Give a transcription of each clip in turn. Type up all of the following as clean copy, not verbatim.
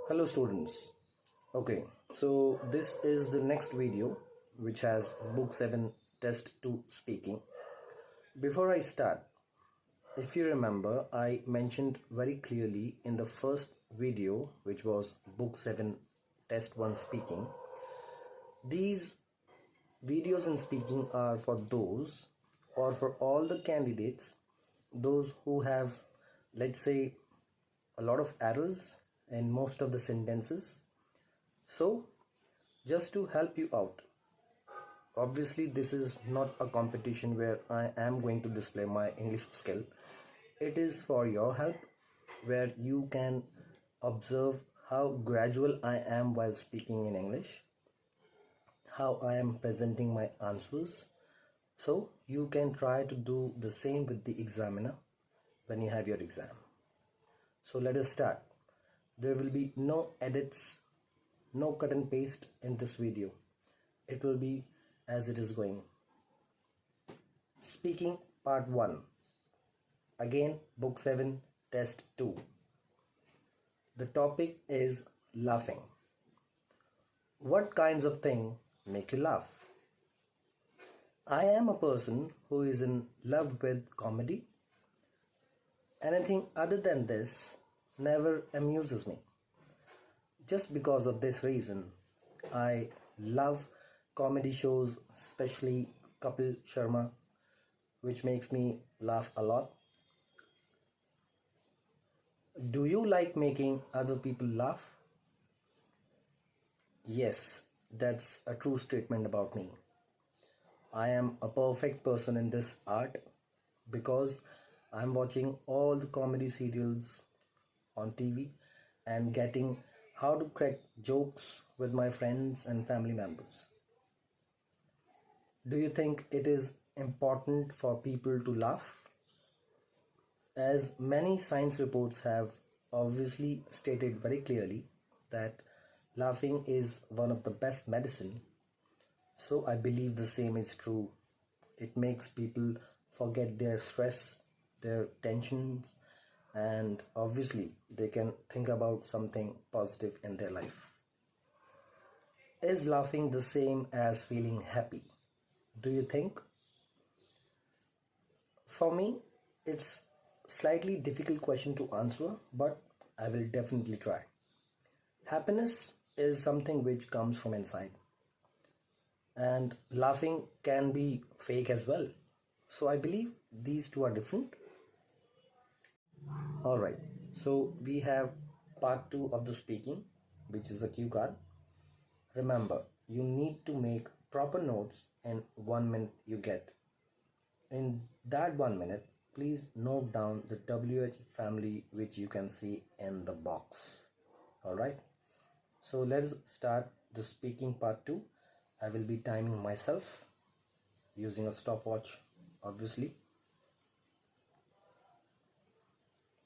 Hello students. Okay, so this is the next video which has book 7 test 2 speaking. Before I start, if you remember, I mentioned very clearly in the first video, which was book 7 test 1 speaking. These videos in speaking are for those or for all the candidates, those who have, let's say, a lot of errors in most of the sentences. So just to help you out, obviously this is not a competition where I am going to display my English skill. It is for your help, where you can observe how gradual I am while speaking in English, how I am presenting my answers, so you can try to do the same with the examiner when you have your exam. So let us start. There will be no edits, no cut and paste in this video. It will be as it is going. Speaking part 1. Again, book 7, test 2. The topic is laughing. What kinds of things make you laugh? I am a person who is in love with comedy. Anything other than this never amuses me. Just because of this reason, I love comedy shows, especially Kapil Sharma, which makes me laugh a lot. Do you like making other people laugh? Yes, that's a true statement about me. I am a perfect person in this art because I'm watching all the comedy serials on TV and getting how to crack jokes with my friends and family members. Do you think it is important for people to laugh? As many science reports have obviously stated very clearly that laughing is one of the best medicine, so I believe the same is true. It makes people forget their stress, their tensions, and obviously they can think about something positive in their life. Is laughing the same as feeling happy? Do you think? For me, it's slightly difficult question to answer, but I will definitely try. Happiness is something which comes from inside, and laughing can be fake as well. So I believe these two are different. Alright, so we have part 2 of the speaking, which is the cue card. Remember, you need to make proper notes in 1 minute you get. In that 1 minute, please note down the WH family which you can see in the box. Alright, so let's start the speaking part 2. I will be timing myself using a stopwatch, obviously.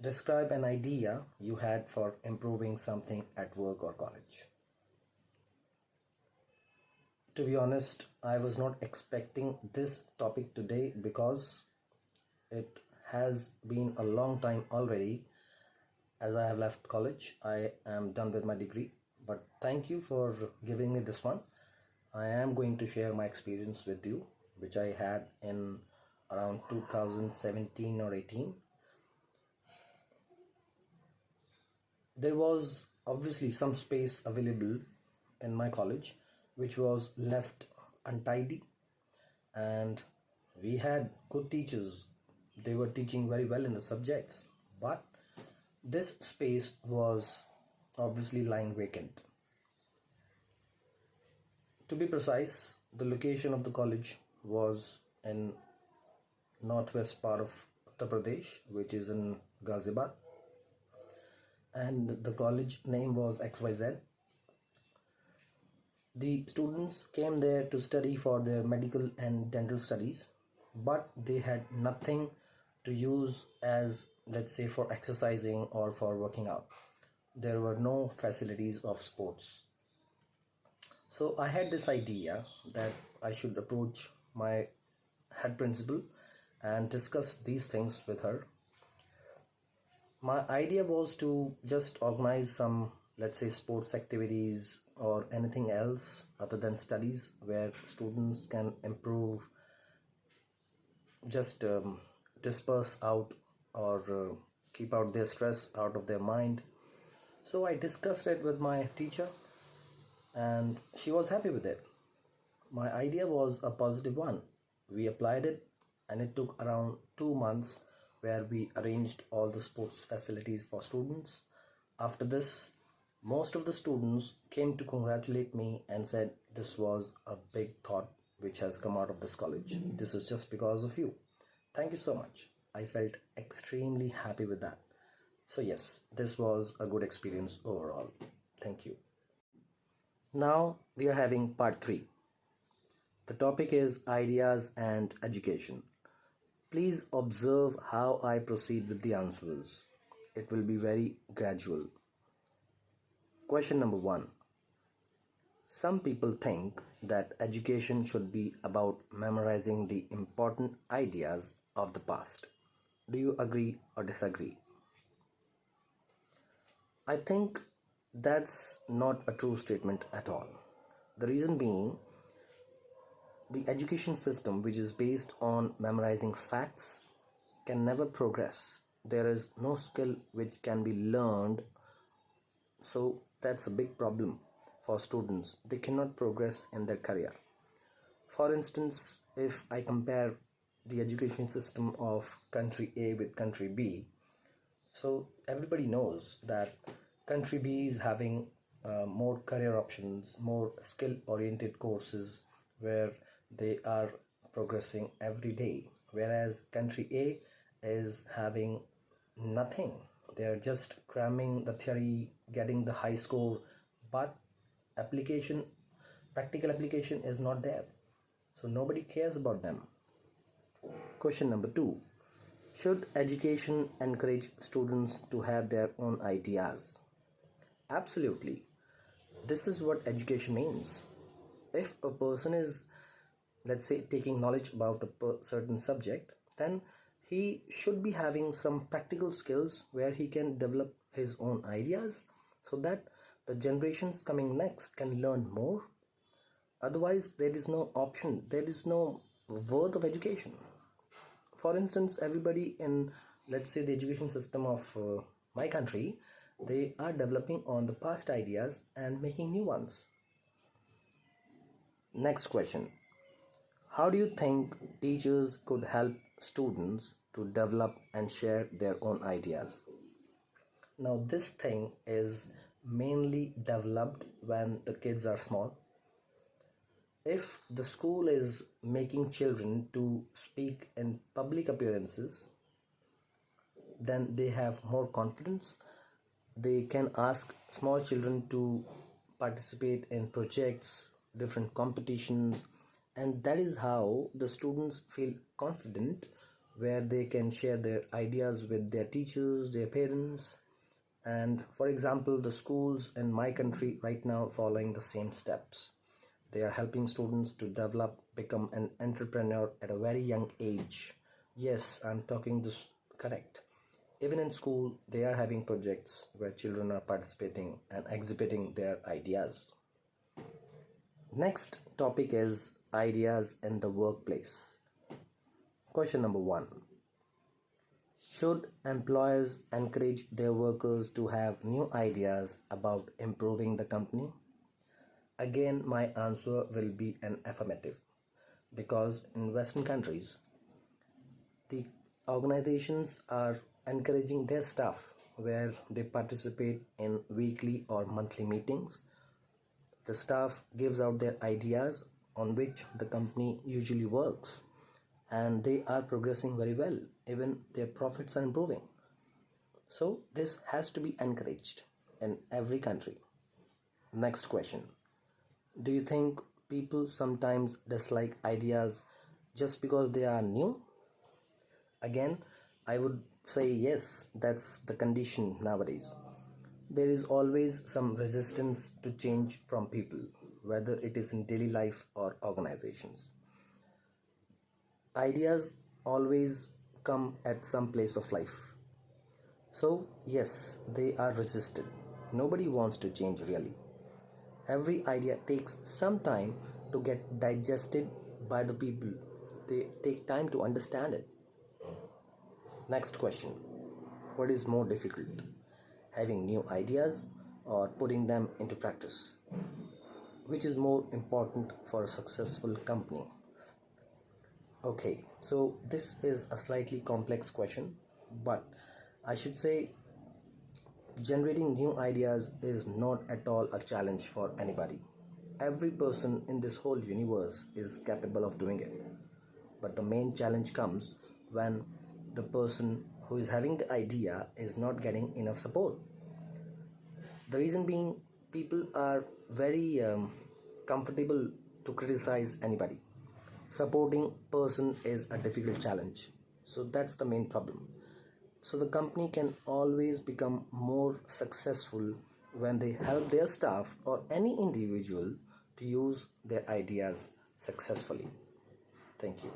Describe an idea you had for improving something at work or college. To be honest, I was not expecting this topic today because it has been a long time already as I have left college. I am done with my degree, but thank you for giving me this one. I am going to share my experience with you, which I had in around 2017 or 18. There was obviously some space available in my college which was left untidy, and we had good teachers. They were teaching very well in the subjects, but this space was obviously lying vacant. To be precise, the location of the college was in northwest part of Uttar Pradesh, which is in Ghaziabad, and the college name was XYZ. The students came there to study for their medical and dental studies, but they had nothing to use as, let's say, for exercising or for working out. There were no facilities of sports. So I had this idea that I should approach my head principal and discuss these things with her. My idea was to just organize some, let's say sports activities or anything else other than studies, where students can improve, just disperse out, or keep out their stress out of their mind. So I discussed it with my teacher and she was happy with it. My idea was a positive one. We applied it and it took around 2 months, where we arranged all the sports facilities for students. After this, most of the students came to congratulate me and said, "This was a big thought which has come out of this college. This is just because of you. Thank you so much." I felt extremely happy with that. So yes, this was a good experience overall. Thank you. Now we are having part 3. The topic is ideas and education. Please observe how I proceed with the answers. It will be very gradual. Question number 1. Some people think that education should be about memorizing the important ideas of the past. Do you agree or disagree? I think that's not a true statement at all. The reason being, the education system, which is based on memorizing facts, can never progress. There is no skill which can be learned. So that's a big problem for students. They cannot progress in their career. For instance, if I compare the education system of country A with country B, so everybody knows that country B is having more career options, more skill oriented courses where they are progressing every day, whereas country A is having nothing. They are just cramming the theory, getting the high score, but practical application is not there. So nobody cares about them. Question number 2. Should education encourage students to have their own ideas? Absolutely. This is what education means. If a person is, let's say, taking knowledge about a certain subject, then he should be having some practical skills where he can develop his own ideas, so that the generations coming next can learn more. Otherwise, there is no option, there is no worth of education. For instance, everybody in, let's say, the education system of my country, they are developing on the past ideas and making new ones. Next question. How do you think teachers could help students to develop and share their own ideas? Now, this thing is mainly developed when the kids are small. If the school is making children to speak in public appearances, then they have more confidence. They can ask small children to participate in projects, different competitions, and that is how the students feel confident, where they can share their ideas with their teachers, their parents. And for example, the schools in my country right now following the same steps. They are helping students to develop, become an entrepreneur at a very young age. Yes, I'm talking this correct. Even in school, they are having projects where children are participating and exhibiting their ideas. Next topic is ideas in the workplace. Question number 1. Should employers encourage their workers to have new ideas about improving the company? Again, my answer will be an affirmative, because in Western countries, the organizations are encouraging their staff, where they participate in weekly or monthly meetings. The staff gives out their ideas on which the company usually works, and they are progressing very well. Even their profits are improving. So this has to be encouraged in every country. Next question. Do you think people sometimes dislike ideas just because they are new? Again, I would say yes, that's the condition nowadays. There is always some resistance to change from people, whether it is in daily life or organizations. Ideas always come at some place of life. So yes, they are resisted. Nobody wants to change really. Every idea takes some time to get digested by the people. They take time to understand it. Next question. What is more difficult? Having new ideas or putting them into practice? Which is more important for a successful company? Okay, so this is a slightly complex question, but I should say generating new ideas is not at all a challenge for anybody. Every person in this whole universe is capable of doing it. But the main challenge comes when the person who is having the idea is not getting enough support. The reason being, people are very comfortable to criticize anybody. Supporting person is a difficult challenge. So that's the main problem. So the company can always become more successful when they help their staff or any individual to use their ideas successfully. Thank you.